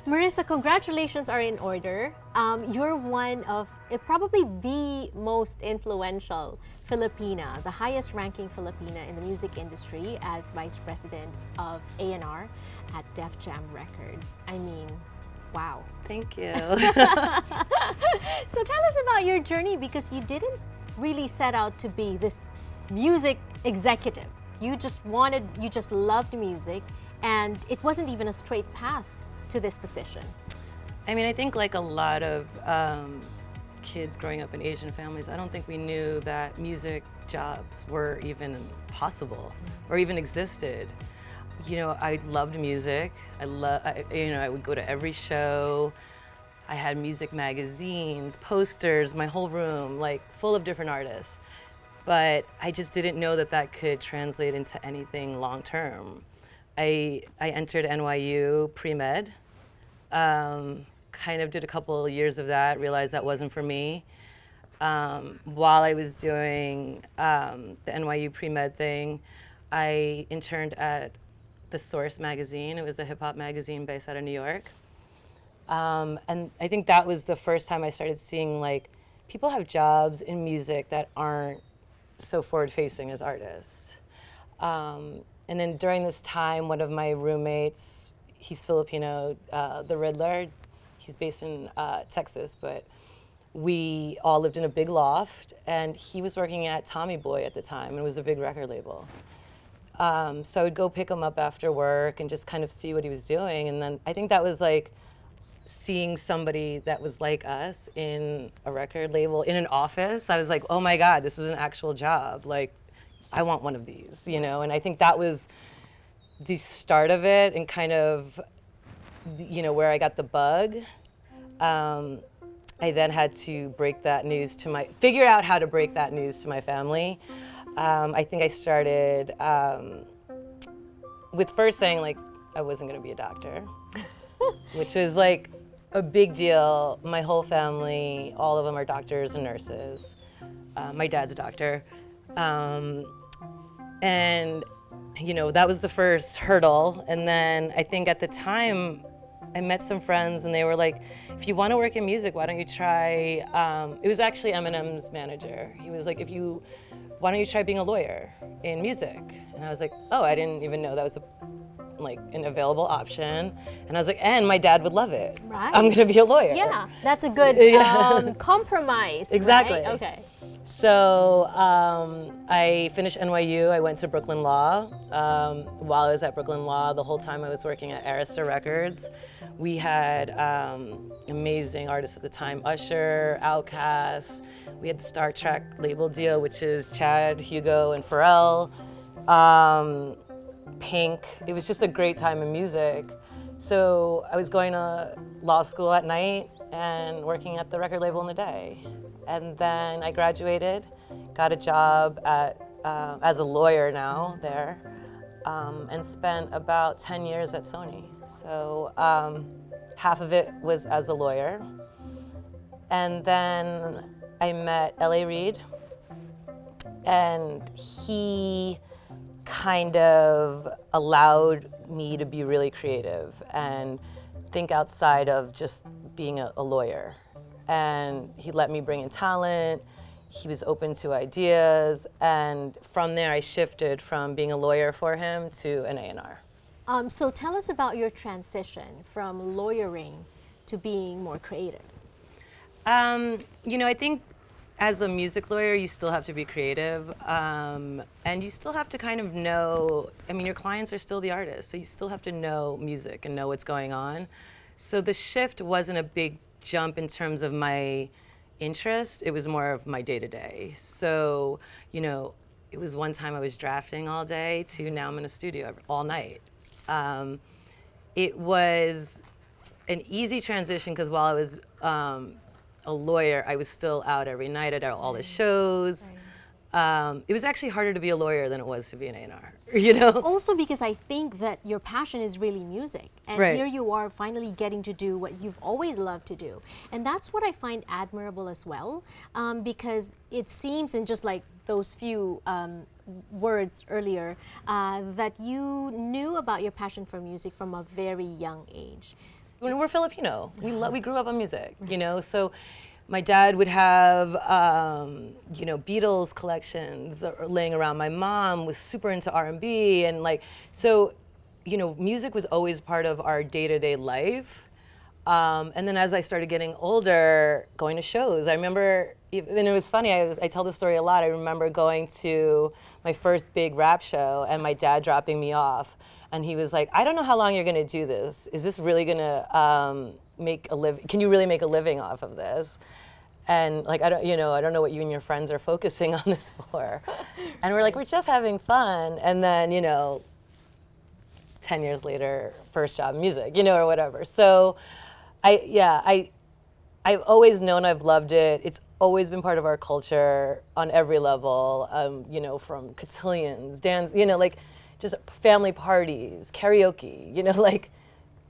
Marisa, congratulations are in order. You're one of probably the most influential Filipina, the highest ranking Filipina in the music industry as Vice President of A&R at Def Jam Records. I mean, wow. Thank you. So tell us about your journey, because you didn't really set out to be this music executive. You just loved music, and it wasn't even a straight path to this position. I mean, I think like a lot of kids growing up in Asian families, I don't think we knew that music jobs were even possible or even existed. You know, I loved music. I would go to every show. I had music magazines, posters, my whole room, like full of different artists. But I just didn't know that that could translate into anything long term. I entered NYU pre-med, kind of did a couple of years of that, realized that wasn't for me. While I was doing the NYU pre-med thing, I interned at The Source magazine. It was a hip-hop magazine based out of New York. And I think that was the first time I started seeing like people have jobs in music that aren't so forward-facing as artists. And then during this time, one of my roommates, he's Filipino, the Riddler, he's based in Texas, but we all lived in a big loft, and he was working at Tommy Boy at the time, and it was a big record label. So I would go pick him up after work and just kind of see what he was doing. And then I think that was like seeing somebody that was like us in a record label, in an office. I was like, oh my God, this is an actual job. Like, I want one of these, you know? And I think that was the start of it, and kind of, you know, where I got the bug. I then had to figure out how to break that news to my family. I think I started with first saying like I wasn't gonna be a doctor, which is like a big deal. My whole family, all of them are doctors and nurses. My dad's a doctor. And you know, that was the first hurdle. And then I think at the time I met some friends and they were like, if you want to work in music, why don't you try, it was actually Eminem's manager. He was like, why don't you try being a lawyer in music? And I was like, oh, I didn't even know that was an available option. And I was like, and my dad would love it. Right. I'm gonna be a lawyer. Yeah, that's a good compromise. Exactly. Right? Okay. So I finished NYU. I went to Brooklyn Law. While I was at Brooklyn Law, the whole time I was working at Arista Records, we had amazing artists at the time: Usher, Outkast. We had the Star Trek label deal, which is Chad, Hugo, and Pharrell. Pink. It was just a great time in music. So I was going to law school at night and working at the record label in the day. And then I graduated, got a job as a lawyer now there, and spent about 10 years at Sony. So half of it was as a lawyer. And then I met L.A. Reid, and he kind of allowed me to be really creative and think outside of just being a lawyer. And he let me bring in talent. He was open to ideas. And from there, I shifted from being a lawyer for him to an A&R. So tell us about your transition from lawyering to being more creative. You know, I think as a music lawyer, you still have to be creative. And you still have to kind of know, I mean, your clients are still the artists, so you still have to know music and know what's going on. So the shift wasn't a big jump in terms of my interest. It was more of my day-to-day. So, you know, it was one time I was drafting all day to now I'm in a studio all night. It was an easy transition because while I was a lawyer, I was still out every night at all the shows. It was actually harder to be a lawyer than it was to be an A&R, you know? Also because I think that your passion is really music. And here you are finally getting to do what you've always loved to do. And that's what I find admirable as well, because it seems, in just like those few words earlier, that you knew about your passion for music from a very young age. When we're Filipino, we grew up on music, you know. So my dad would have, you know, Beatles collections laying around. My mom was super into R&B, and like, so, you know, music was always part of our day-to-day life. And then as I started getting older, going to shows, I remember, and it was funny, I tell this story a lot. I remember going to my first big rap show and my dad dropping me off. And he was like, I don't know how long you're gonna do this. Is this really gonna make a living? Can you really make a living off of this? And like, I don't know what you and your friends are focusing on this for. And we're like, we're just having fun. And then, you know, 10 years later, first job in music, you know, or whatever. So I've always known I've loved it. It's always been part of our culture on every level, you know, from cotillions, dance, you know, like just family parties, karaoke, you know, like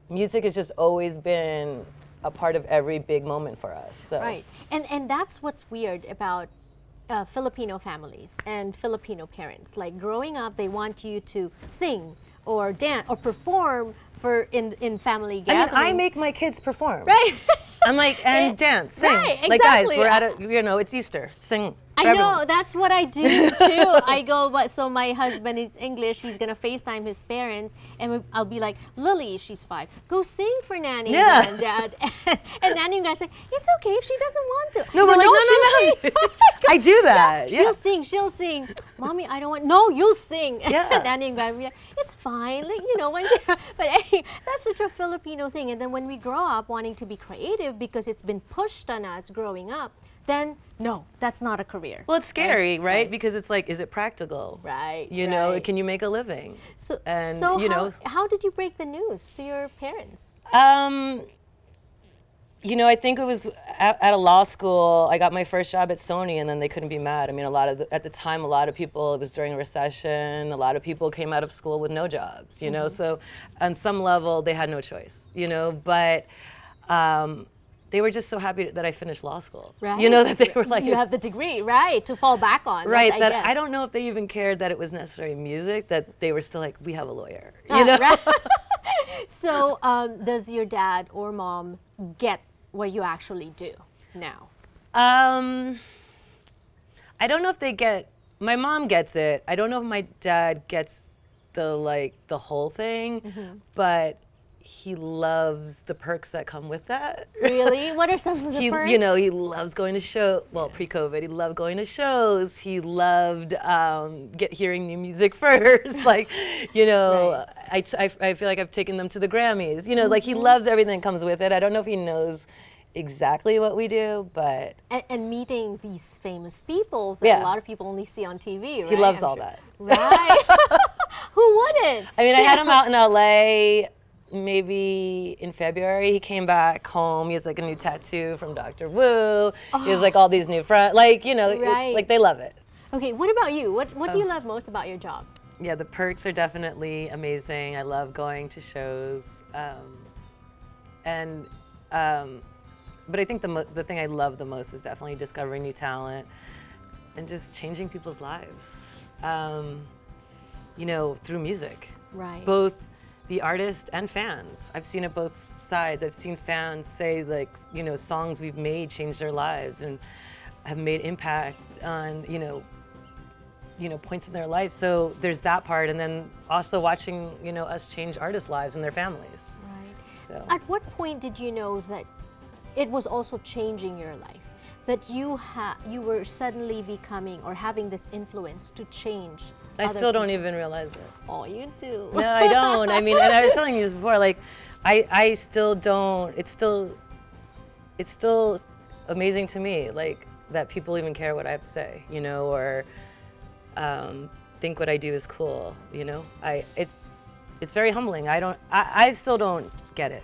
music has just always been a part of every big moment for us. So. Right, and that's what's weird about Filipino families and Filipino parents. Like growing up, they want you to sing or dance or perform in family gatherings. I mean, I make my kids perform. Right. I'm like, and dance, sing. Right, exactly. Like, guys, we're at a, you know, it's Easter, sing. I know, that's what I do too. I go, but so my husband is English, he's gonna FaceTime his parents, and I'll be like, Lily, she's 5, go sing for Nanny and Dad. And Nanny and Dad's like, it's okay if she doesn't want to. No, we're like, no. I do that. Yeah, she'll sing. Mommy, I don't want, no, you'll sing. Yeah. And Nanny and Dad will be like, it's fine, like, you know, but anyway, that's such a Filipino thing. And then when we grow up wanting to be creative because it's been pushed on us growing up, then no, that's not a career. Well, it's scary, right? Because it's like, is it practical? Right. You know, can you make a living? So, know, how did you break the news to your parents? You know, I think it was at a law school. I got my first job at Sony, and then they couldn't be mad. I mean, at the time, a lot of people, it was during a recession. A lot of people came out of school with no jobs. You know, so on some level, they had no choice. You know, but. They were just so happy that I finished law school. Right. You know, that they were like... You have the degree, right, to fall back on. Right, I don't know if they even cared that it was necessarily music, that they were still like, we have a lawyer, you know? Right. So does your dad or mom get what you actually do now? I don't know if they get... My mom gets it. I don't know if my dad gets the whole thing, but... He loves the perks that come with that. Really? What are some of the perks? You know, he loves going to shows. Well, pre-COVID, he loved going to shows. He loved hearing new music first. Like, you know, right. I feel like I've taken them to the Grammys. You know, like he loves everything that comes with it. I don't know if he knows exactly what we do, but... And meeting these famous people that a lot of people only see on TV, right? He loves all that. Right. Who wouldn't? I mean, I had him out in LA maybe in February. He came back home. He has like a new tattoo from Dr. Wu. He has like all these new friends. Like, you know, it's like they love it. Okay, what about you? What do you love most about your job? Yeah, the perks are definitely amazing. I love going to shows. But I think the thing I love the most is definitely discovering new talent and just changing people's lives, you know, through music. Right. Both the artist and fans. I've seen it both sides. I've seen fans say, like, you know, songs we've made change their lives and have made impact on, you know, points in their life. So there's that part, and then also watching, you know, us change artists' lives and their families. Right. So. At what point did you know that it was also changing your life? That you were suddenly becoming or having this influence to change. I still don't even realize it. Oh, you do. No, I don't. I mean, and I was telling you this before, like, I still don't, it's still amazing to me, like, that people even care what I have to say, you know, or think what I do is cool, you know? It's very humbling. I still don't get it,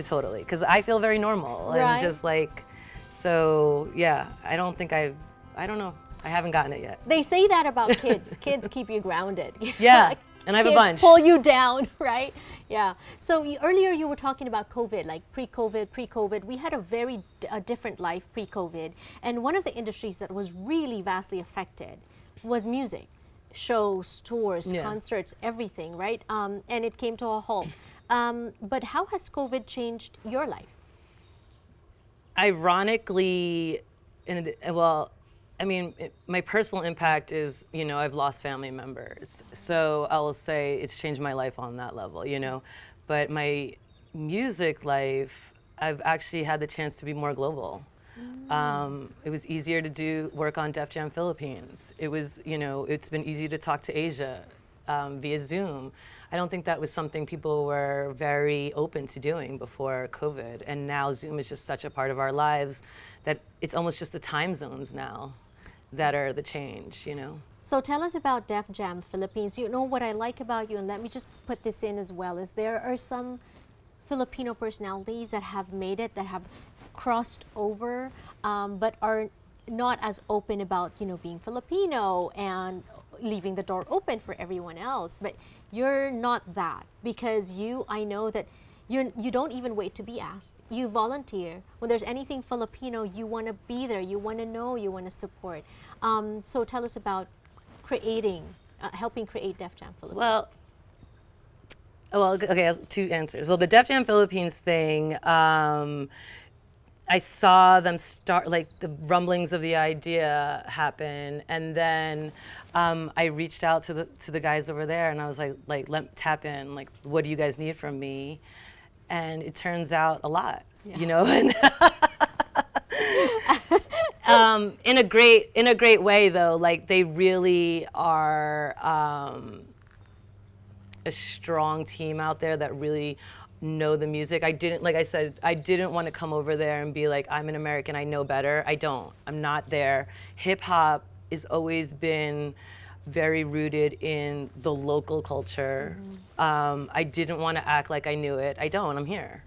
totally, because I feel very normal. Right. And just like, so, yeah, I don't know. I haven't gotten it yet. They say that about kids. Kids keep you grounded. Yeah, like, and I have a bunch. Pull you down, right? Yeah. So earlier you were talking about COVID, like pre-COVID. We had a very different life pre-COVID. And one of the industries that was really vastly affected was music. Shows, tours, concerts, everything, right? And it came to a halt. But how has COVID changed your life? Ironically, well, I mean, my personal impact is, I've lost family members. So I will say it's changed my life on that level. But my music life, I've actually had the chance to be more global. It was easier to do work on Def Jam Philippines. It was, it's been easy to talk to Asia via Zoom. I don't think that was something people were very open to doing before COVID. And now Zoom is just such a part of our lives that it's almost just the time zones now that are the change. So tell us about Def Jam Philippines. You know what I like about you, and let me just put this in as well, is there are some Filipino personalities that have made it, that have crossed over, but are not as open about, being Filipino and leaving the door open for everyone else. But you're not that, because I know that you don't even wait to be asked. You volunteer. When there's anything Filipino, you want to be there. You want to know. You want to support. So tell us about helping create Def Jam Philippines. Okay, I have two answers. Well, the Def Jam Philippines thing, I saw them start, like the rumblings of the idea happen, and then I reached out to the guys over there, and I was like, tap in, like, what do you guys need from me? And it turns out a lot, and in a great way though. Like, they really are a strong team out there that really know the music. I didn't want to come over there and be like, I'm an American, I know better. I'm not there. Hip hop has always been very rooted in the local culture. I didn't want to act like I knew it. I'm here.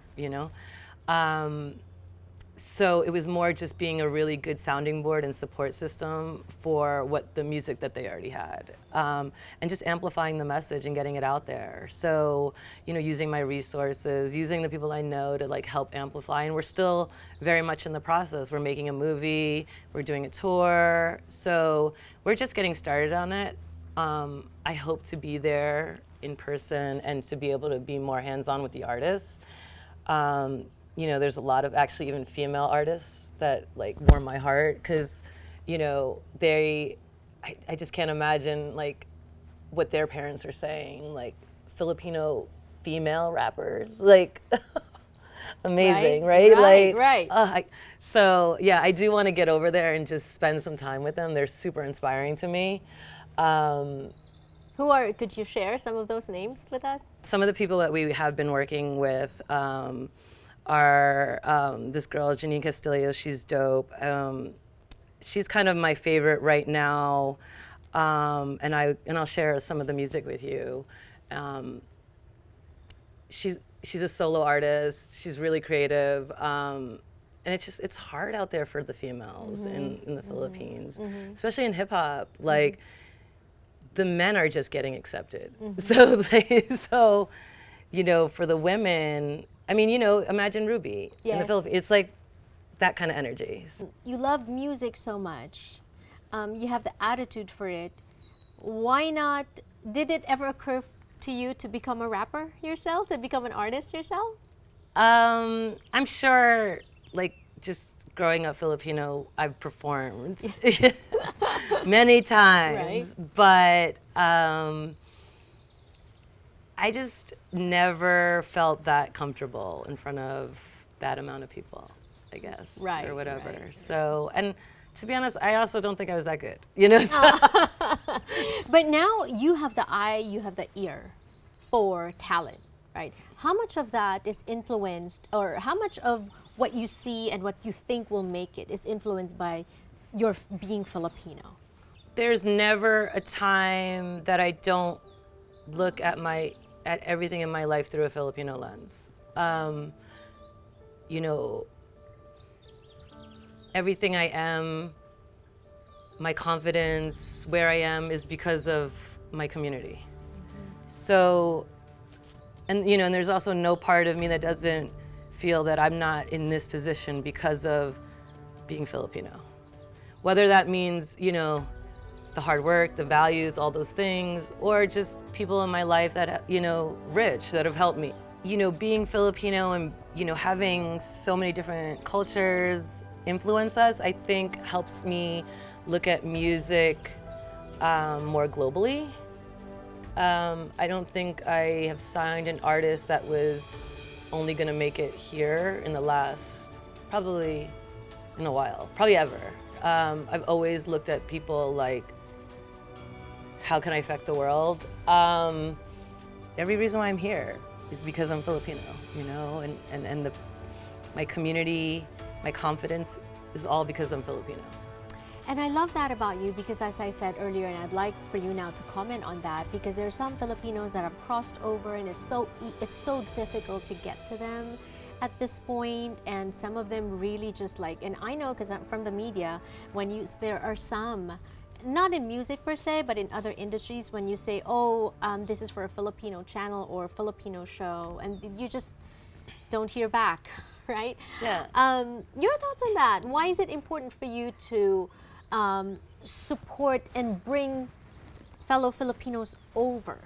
So it was more just being a really good sounding board and support system for what the music that they already had, and just amplifying the message and getting it out there. So, using my resources, using the people I know to like help amplify. And we're still very much in the process. We're making a movie, we're doing a tour. So we're just getting started on it. I hope to be there in person and to be able to be more hands-on with the artists. There's a lot of actually even female artists that like warm my heart, because, I just can't imagine like what their parents are saying, like Filipino female rappers, like amazing, right? Right. So yeah, I do want to get over there and just spend some time with them. They're super inspiring to me. Could you share some of those names with us? Some of the people that we have been working with, are this girl, Janine Castillo. She's dope. She's kind of my favorite right now, and I'll share some of the music with you. She's a solo artist. She's really creative, and it's hard out there for the females in the Philippines, especially in hip hop. Like, the men are just getting accepted. So for the women. I mean, imagine Ruby in the Philippines. It's like that kind of energy. You love music so much. You have the attitude for it. Why not? Did it ever occur to you to become a rapper yourself, to become an artist yourself? I'm sure, like, just growing up Filipino, I've performed many times, but I just never felt that comfortable in front of that amount of people, I guess, or whatever. So, and to be honest, I also don't think I was that good, But now you have the eye, you have the ear for talent, right? How much of that is influenced, or how much of what you see and what you think will make it is influenced by your being Filipino? There's never a time that I don't look at everything in my life through a Filipino lens. Everything I am, my confidence, where I am, is because of my community. So, and there's also no part of me that doesn't feel that I'm not in this position because of being Filipino. Whether that means, the hard work, the values, all those things, or just people in my life that, rich, that have helped me. being Filipino and, having so many different cultures influence us, I think helps me look at music more globally. I don't think I have signed an artist that was only gonna make it here in the last, probably in a while, probably ever. I've always looked at people like, how can I affect the world? Every reason why I'm here is because I'm Filipino, and my community, my confidence is all because I'm Filipino. And I love that about you because, as I said earlier, and I'd like for you now to comment on that, because there are some Filipinos that have crossed over, and it's so difficult to get to them at this point, and some of them really just like, and I know because I'm from the media, there are some, not in music per se, but in other industries, when you say, oh, this is for a Filipino channel or Filipino show, and you just don't hear back, right? Yeah. Your thoughts on that? Why is it important for you to support and bring fellow Filipinos over?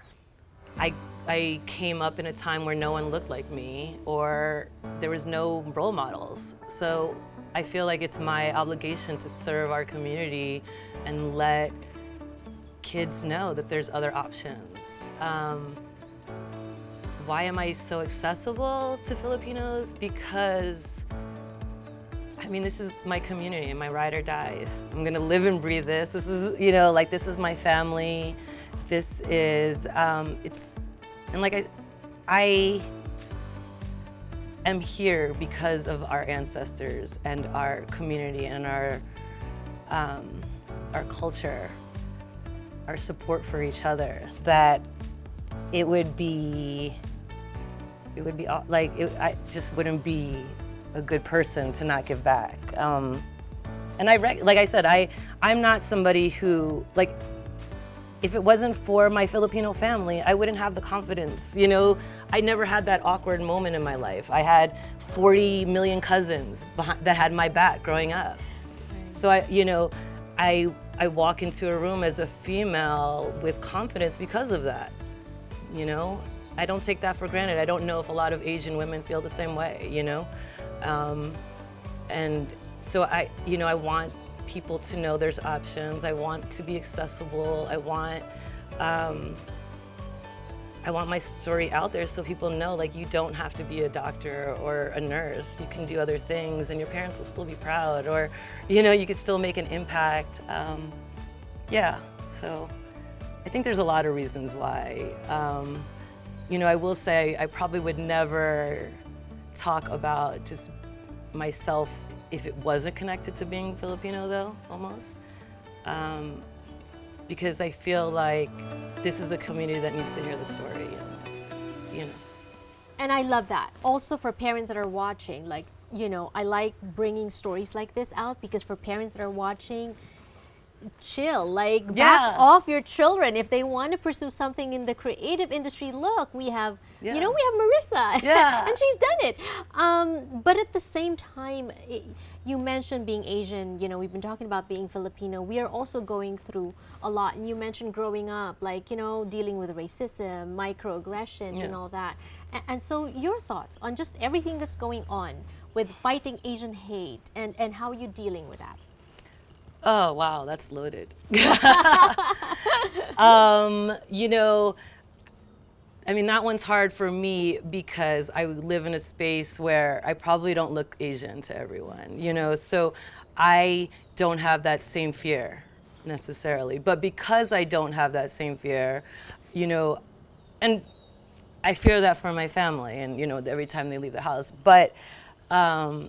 I came up in a time where no one looked like me, or there was no role models. So I feel like it's my obligation to serve our community and let kids know that there's other options. Why am I so accessible to Filipinos? Because, this is my community and my ride or die. I'm gonna live and breathe this. This is, this is my family. This is, and like I am here because of our ancestors and our community and our culture, our support for each other, that I just wouldn't be a good person to not give back. And like I said, I'm not somebody who, like, if it wasn't for my Filipino family, I wouldn't have the confidence, I never had that awkward moment in my life. I had 40 million cousins that had my back growing up. So I walk into a room as a female with confidence because of that, I don't take that for granted. I don't know if a lot of Asian women feel the same way, and so I want people to know there's options. I want to be accessible. I want my story out there so people know, like, you don't have to be a doctor or a nurse. You can do other things and your parents will still be proud, or, you could still make an impact. So I think there's a lot of reasons why. I will say I probably would never talk about just myself if it wasn't connected to being Filipino, though, almost. Because I feel like this is a community that needs to hear the story, And I love that. Also for parents that are watching, like, I like bringing stories like this out, because for parents that are watching, chill, like, back off your children. If they want to pursue something in the creative industry, look, we have, we have Marisa, and she's done it. But at the same time, you mentioned being Asian, we've been talking about being Filipino. We are also going through a lot, and you mentioned growing up, like, dealing with racism, microaggressions, and all that. And so your thoughts on just everything that's going on with fighting Asian hate, and how are you dealing with that? Oh, wow, that's loaded. That one's hard for me because I live in a space where I probably don't look Asian to everyone, so I don't have that same fear necessarily. But because I don't have that same fear, and I fear that for my family and, every time they leave the house. But, I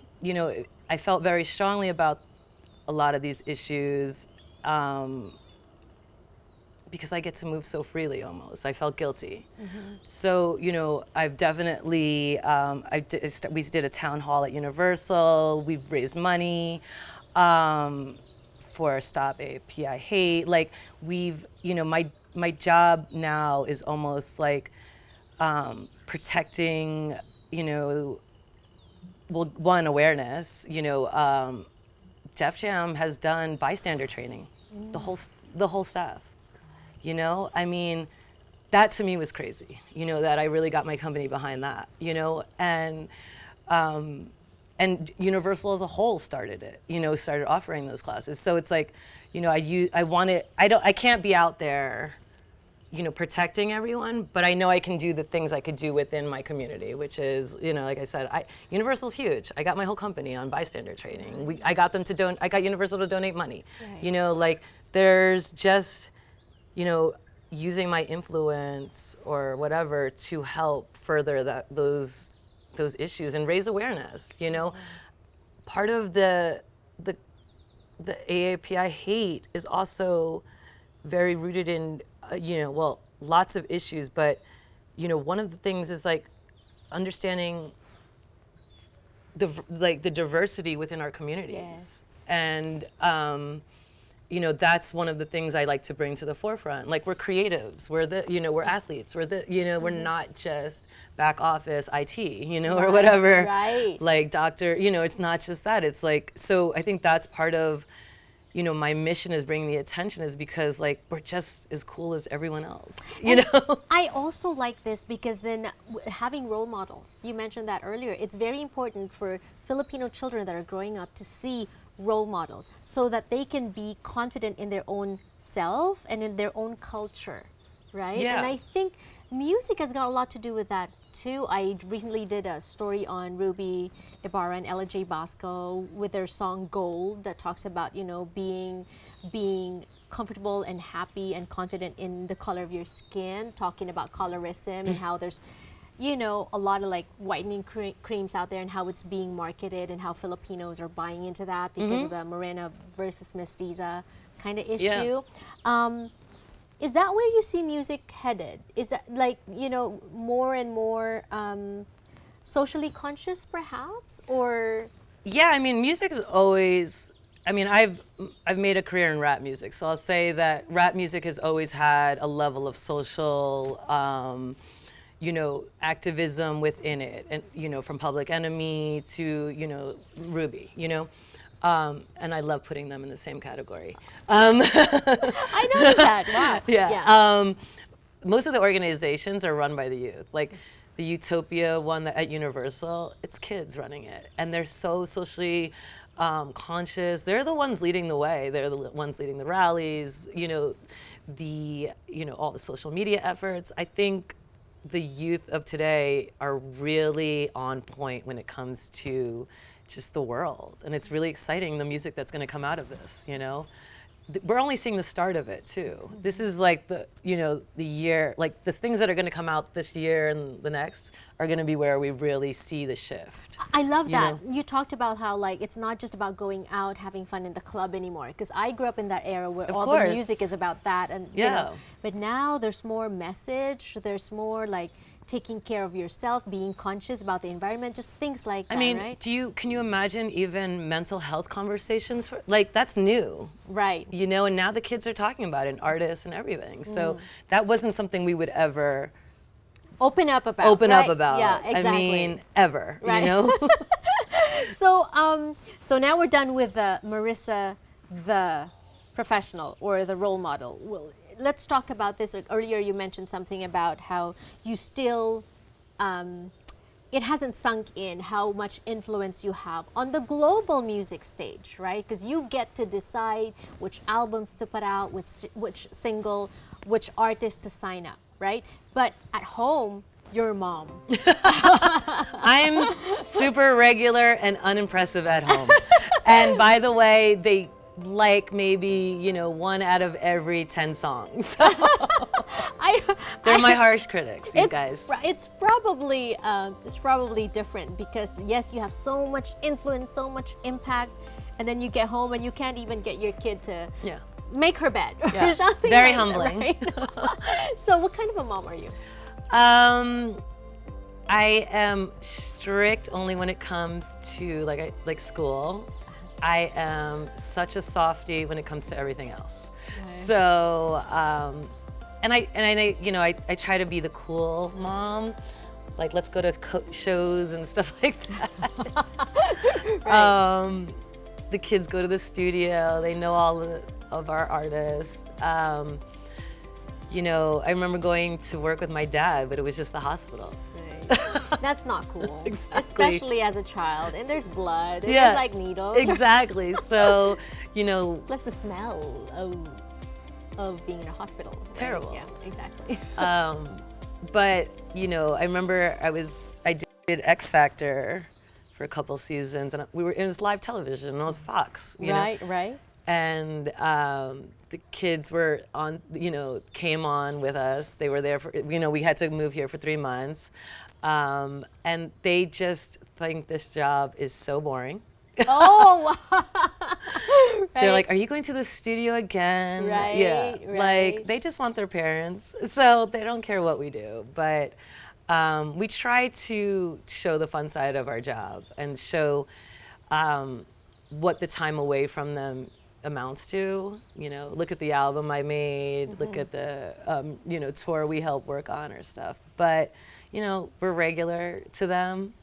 felt very strongly about a lot of these issues because I get to move so freely almost. I felt guilty. So, I've definitely, we did a town hall at Universal. We've raised money for Stop API Hate. Like, my job now is almost like protecting, one, awareness, Def Jam has done bystander training, the whole staff. that to me was crazy, you know, that I really got my company behind that, you know, and Universal as a whole started it, you know, started offering those classes. So it's like, you know, I can't be out there, you know, protecting everyone, but I know I can do the things I could do within my community, which is, you know, like I said, Universal's huge. I got my whole company on bystander training. I got Universal to donate money. Right. You know, like there's just, you know, using my influence or whatever to help further those issues and raise awareness, you know. Part of the AAPI hate is also very rooted in, you know, well, lots of issues, but, you know, one of the things is like understanding the diversity within our communities. Yes. And, you know, that's one of the things I like to bring to the forefront. Like we're creatives, we're athletes, we're not just back office IT, you know, or whatever. Right. Like doctor, you know, it's not just that. It's like, so I think that's part of, you know, my mission is bringing the attention is because like we're just as cool as everyone else, you know? I also like this because then having role models, you mentioned that earlier, it's very important for Filipino children that are growing up to see role models so that they can be confident in their own self and in their own culture, right? Yeah. And I think music has got a lot to do with that too. I recently did a story on Ruby Ibarra and Ella J. Bosco with their song Gold that talks about, you know, being comfortable and happy and confident in the color of your skin, talking about colorism and how there's, you know, a lot of like whitening creams out there and how it's being marketed and how Filipinos are buying into that because of the Morena versus Mestiza kind of issue. Yeah. Is that where you see music headed? Is that like, you know, more and more socially conscious perhaps, or? Yeah, I mean, music is always, I mean, I've made a career in rap music, so I'll say that rap music has always had a level of social, you know, activism within it, and you know, from Public Enemy to, you know, Ruby, you know, and I love putting them in the same category. I noticed that. Wow. Yeah. Most of the organizations are run by the youth, like the Utopia one at Universal. It's kids running it, and they're so socially conscious. They're the ones leading the way. They're the ones leading the rallies. You know, all the social media efforts. I think the youth of today are really on point when it comes to just the world, and it's really exciting, the music that's going to come out of this, you know. We're only seeing the start of it too. This is like the year, like the things that are going to come out this year and the next are going to be where we really see the shift. I love that. know? You talked about how like it's not just about going out having fun in the club anymore, because I grew up in that era where Of all course. the music is about that, and you Yeah. know, but now there's more message, there's more like taking care of yourself, being conscious about the environment, just things like that, I mean, right? can you imagine even mental health conversations like that's new. Right. You know, and now the kids are talking about it, and artists and everything. So that wasn't something we would ever Open up about. Yeah, exactly. I mean, ever, Right. you know? So now we're done with the Marisa, the professional or the role model. Well, let's talk about this. Earlier you mentioned something about how you still, it hasn't sunk in how much influence you have on the global music stage, right? Because you get to decide which albums to put out, which single, which artist to sign up, right? But at home, you're a mom. I'm super regular and unimpressive at home. And by the way, they like maybe, you know, 1 out of every 10 songs. They're my harsh critics, these guys. It's probably different because yes, you have so much influence, so much impact, and then you get home and you can't even get your kid to make her bed or something. Very like humbling. That, right? So what kind of a mom are you? I am strict only when it comes to like school. I am such a softie when it comes to everything else. Okay. So, and I you know, I try to be the cool mom. Like, let's go to shows and stuff like that. Right. The kids go to the studio. They know all of our artists. I remember going to work with my dad, but it was just the hospital. That's not cool. Exactly. Especially as a child. And there's blood. And Yeah, there's like needles. Exactly. So, Plus the smell of being in a hospital. Right? Terrible. Yeah, exactly. But, I remember I did X Factor for a couple seasons, and it was live television, and it was Fox, Right. And the kids were came on with us. They were there for, we had to move here for 3 months. And they just think this job is so boring. Oh, wow. They're like, are you going to the studio again? Right, Yeah. right. Like, they just want their parents. So they don't care what we do. But we try to show the fun side of our job and show what the time away from them amounts to. Look at the album I made, look at the tour we help work on or stuff. But we're regular to them.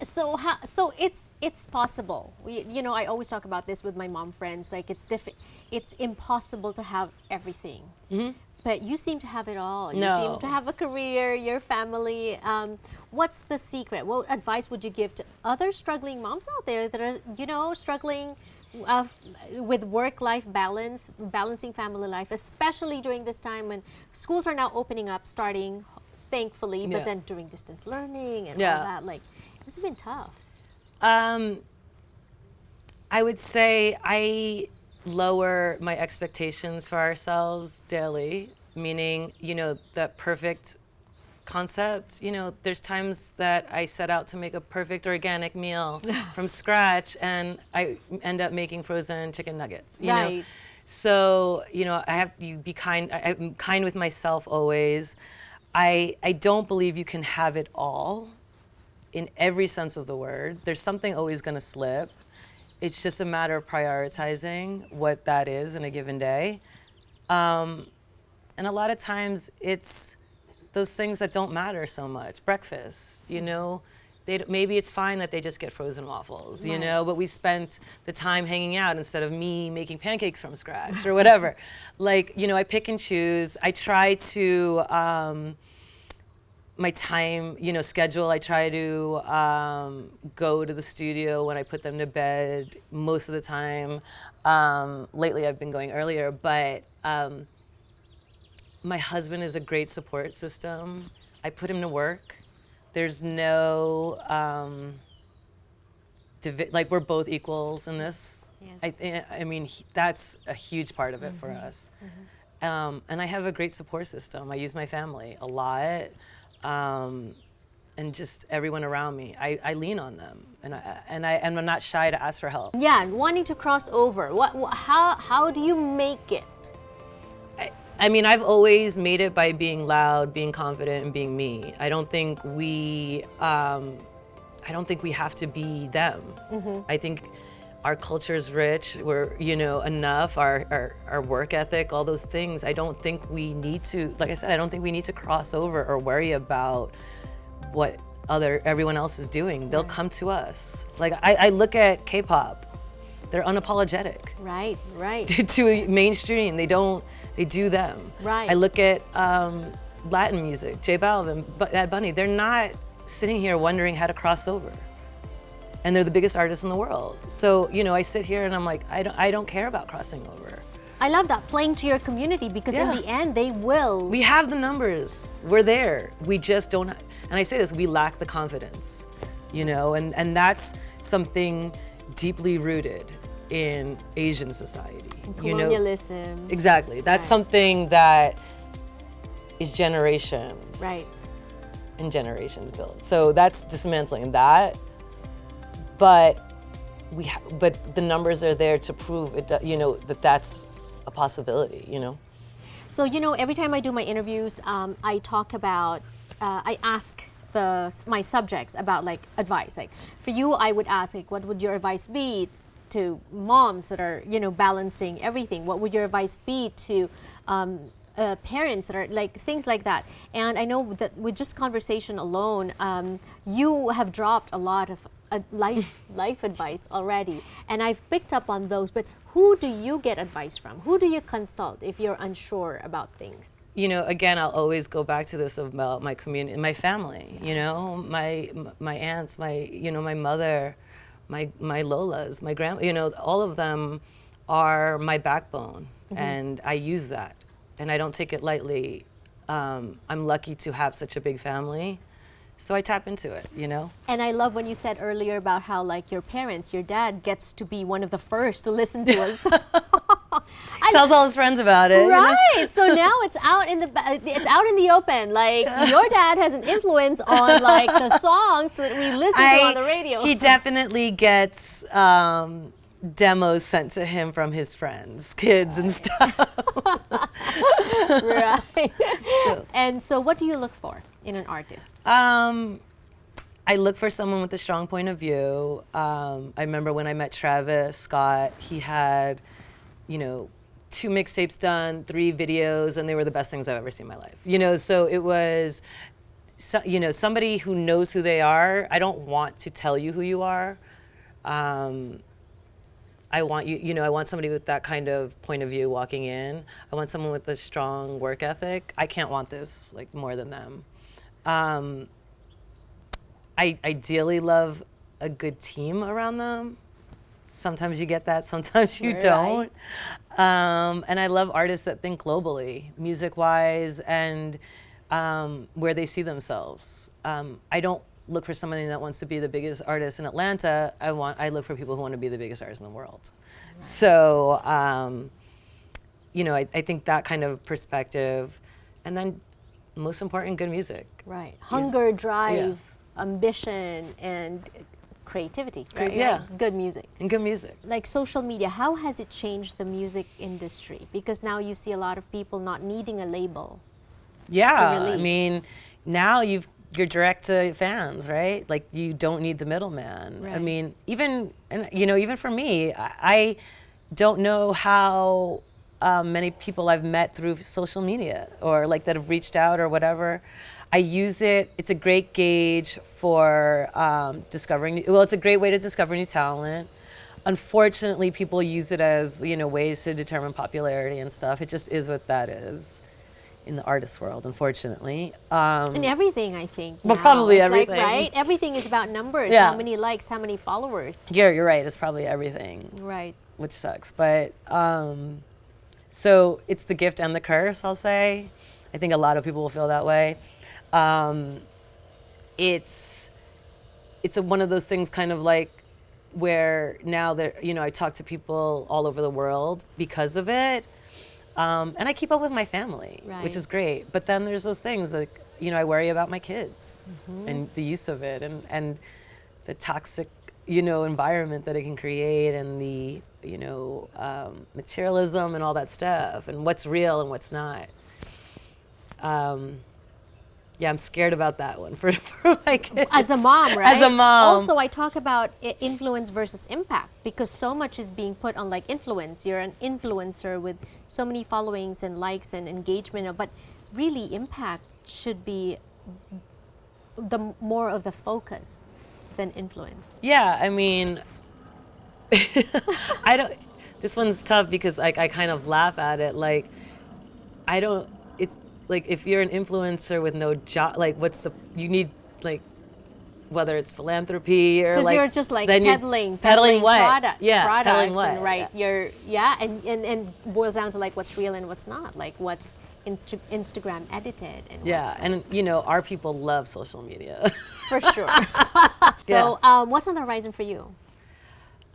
So it's possible. I always talk about this with my mom friends. Like it's impossible to have everything. But you seem to have it all. You No. seem to have a career, your family. What's the secret? What advice would you give to other struggling moms out there that are, struggling with work-life balance, balancing family life, especially during this time when schools are now opening up, starting, thankfully, but Yeah. then during distance learning and Yeah. all that, like, it must have been tough. I would say I lower my expectations for ourselves daily, meaning, that perfect concept. There's times that I set out to make a perfect organic meal from scratch, and I end up making frozen chicken nuggets, you know? Right. So, I have to be kind. I'm kind with myself always. I don't believe you can have it all in every sense of the word. There's something always going to slip. It's just a matter of prioritizing what that is in a given day. And a lot of times it's those things that don't matter so much. Breakfast, maybe it's fine that they just get frozen waffles, Right. but we spent the time hanging out instead of me making pancakes from scratch or whatever. Like, I pick and choose. I try to, my time, schedule, I try to go to the studio when I put them to bed most of the time. Lately I've been going earlier, but my husband is a great support system. I put him to work. There's no, we're both equals in this. Yes. I mean, that's a huge part of it for us. And I have a great support system. I use my family a lot. And just everyone around me, I lean on them, and I'm not shy to ask for help. Yeah, and wanting to cross over. How do you make it? I mean, I've always made it by being loud, being confident, and being me. I don't think we have to be them. I think our culture is rich. We're, enough. Our work ethic, all those things. I don't think we need to. Like I said, I don't think we need to cross over or worry about what everyone else is doing. They'll come to us. Like I look at K-pop. They're unapologetic. Right. to mainstream. They do them. Right. I look at Latin music, J Balvin, Bad Bunny. They're not sitting here wondering how to cross over. And they're the biggest artists in the world. So, I sit here and I'm like, I don't care about crossing over. I love that, playing to your community, because in Yeah. the end they will. We have the numbers. We're there. We just don't, and I say this, we lack the confidence, and that's something deeply rooted in Asian society. Colonialism. Exactly. That's Right. something that is generations. Right. And generations built. So that's dismantling that. But but the numbers are there to prove it. That that's a possibility. So every time I do my interviews, I talk about, I ask my subjects about like advice. Like for you, I would ask like, what would your advice be to moms that are balancing everything? What would your advice be to parents that are like things like that? And I know that with just conversation alone, you have dropped a lot of life advice already, and I've picked up on those. But who do you get advice from? Who do you consult if you're unsure about things? You know, again, I'll always go back to this about my community, my family. You know, my aunts, my mother, my Lolas, my grandma. You know, all of them are my backbone, and I use that, and I don't take it lightly. I'm lucky to have such a big family, so I tap into it, you know? And I love when you said earlier about how, like, your parents, your dad gets to be one of the first to listen to us. Tells all his friends about it. Right. You know? So now it's out in the open. Like, your dad has an influence on, like, the songs that we listen to on the radio. He definitely gets demos sent to him from his friends, kids and stuff. Right. And so what do you look for in an artist? I look for someone with a strong point of view. I remember when I met Travis Scott, he had, you know, 2 mixtapes done, 3 videos, and they were the best things I've ever seen in my life. You know, so it was, you know, somebody who knows who they are. I don't want to tell you who you are. I want I want somebody with that kind of point of view walking in. I want someone with a strong work ethic. I can't want this like more than them. I ideally love a good team around them. Sometimes you get that, sometimes you don't. And I love artists that think globally, music-wise, and where they see themselves. I don't look for somebody that wants to be the biggest artist in Atlanta. I look for people who want to be the biggest artists in the world. Right. So, you know, I think that kind of perspective, and then most important, good music. Right. Hunger, drive, ambition, and creativity, right? Yeah. Good music. And good music. Like social media, how has it changed the music industry? Because now you see a lot of people not needing a label. Yeah, to release. I mean, now you're direct to fans, right? Like you don't need the middleman. Right. I mean, even for me, I don't know how many people I've met through social media or like that have reached out or whatever. I use it. It's a great gauge for discovering. Well, it's a great way to discover new talent. Unfortunately, people use it as ways to determine popularity and stuff. It just is what that is in the artist world, unfortunately. And everything, I think. Well, now. probably It's everything. Like, right? Everything is about numbers. Yeah. How many likes, how many followers. Yeah, you're right. It's probably everything. Right. Which sucks. But so it's the gift and the curse, I'll say. I think a lot of people will feel that way. It's one of those things kind of like where now that, I talk to people all over the world because of it. And I keep up with my family, which is great. But then there's those things like, I worry about my kids and the use of it and the toxic, environment that it can create and the, materialism and all that stuff and what's real and what's not. Yeah, I'm scared about that one for my kids. As a mom, right? As a mom. Also, I talk about influence versus impact because so much is being put on like influence. You're an influencer with so many followings and likes and engagement, but really impact should be the more of the focus than influence. Yeah, I mean, this one's tough because I kind of laugh at it. Like, it's like if you're an influencer with no job, like you need like, whether it's philanthropy or like. Because you're just like peddling what? Products, peddling what? And, right, yeah. And boils down to like what's real and what's not, like what's Instagram edited and and our people love social media. For sure. So what's on the horizon for you?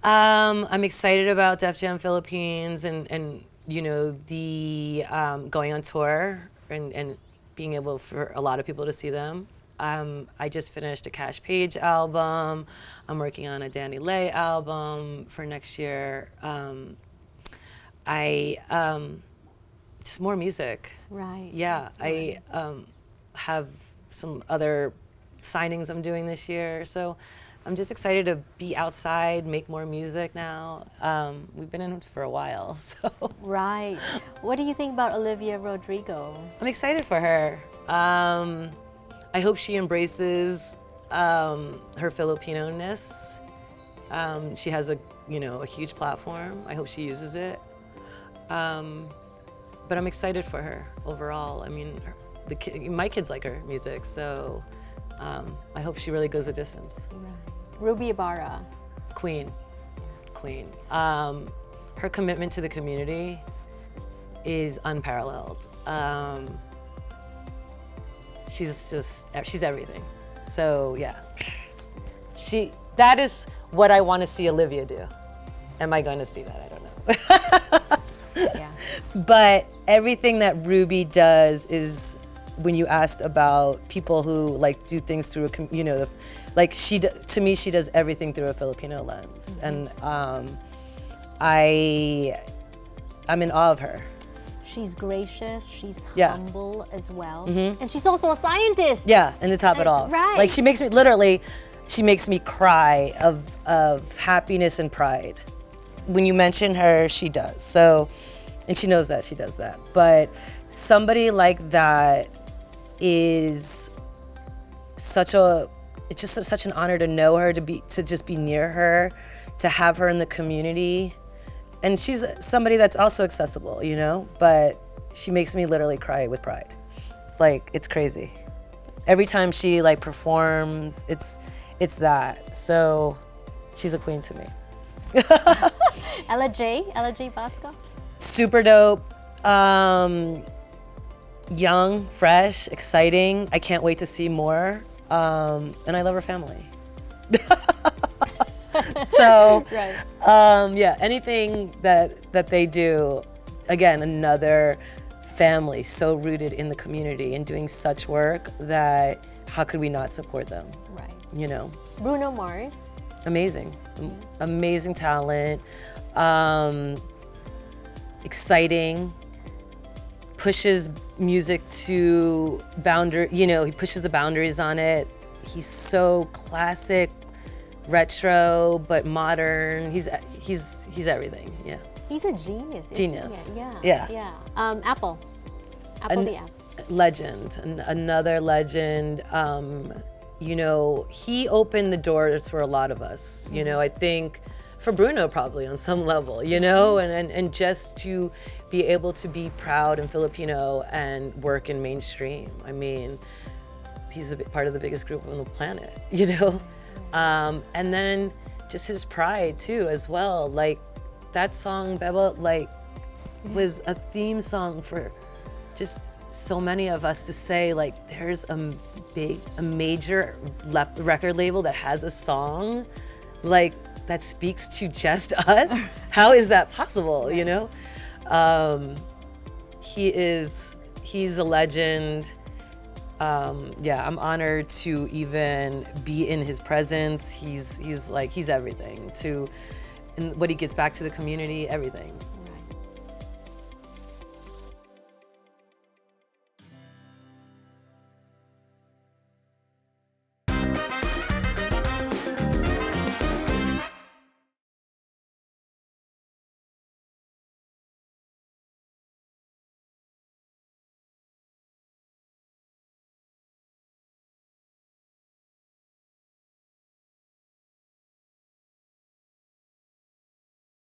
I'm excited about Def Jam Philippines and the going on tour and being able for a lot of people to see them. I just finished a Cash Page album. I'm working on a Danny Lay album for next year. Just more music. Right. Yeah, right. I have some other signings I'm doing this year, so I'm just excited to be outside, make more music now. We've been in it for a while, so. Right. What do you think about Olivia Rodrigo? I'm excited for her. I hope she embraces her Filipino-ness. She has a huge platform. I hope she uses it. But I'm excited for her overall. I mean, my kids like her music, so I hope she really goes the distance. Right. Ruby Ibarra. Queen. Her commitment to the community is unparalleled. She's everything. So yeah, that is what I want to see Olivia do. Am I going to see that? I don't know. Yeah. But everything that Ruby does is, when you asked about people who like do things through to me, she does everything through a Filipino lens, and I'm in awe of her. She's gracious, she's Yeah. humble as well, and she's also a scientist. Yeah, and to top it off, Right. like she makes me cry of happiness and pride. When you mention her, she does. So, and she knows that she does that. But somebody like that is it's just such an honor to know her, to just be near her, to have her in the community. And she's somebody that's also accessible, but she makes me literally cry with pride. Like, it's crazy. Every time she like performs, it's that. So she's a queen to me. Ella J Vasco. Super dope. Young, fresh, exciting. I can't wait to see more. And I love her family. So, Right. yeah, anything that they do, again, another family so rooted in the community and doing such work that how could we not support them? Right. Bruno Mars. Amazing, amazing talent, exciting, pushes music to he pushes the boundaries on it. He's so classic, retro, but modern. He's everything. Yeah. He's a genius. Genius. Yeah. Apple the app. Legend, another legend. He opened the doors for a lot of us. I think for Bruno probably on some level, and just to be able to be proud and Filipino and work in mainstream. I mean, he's part of the biggest group on the planet, and then just his pride too, as well. Like that song, Beba, was a theme song for just so many of us to say, like, there's a major record label that has a song, like, that speaks to just us. How is that possible, He's a legend. I'm honored to even be in his presence. He's everything and what he gives back to the community, everything.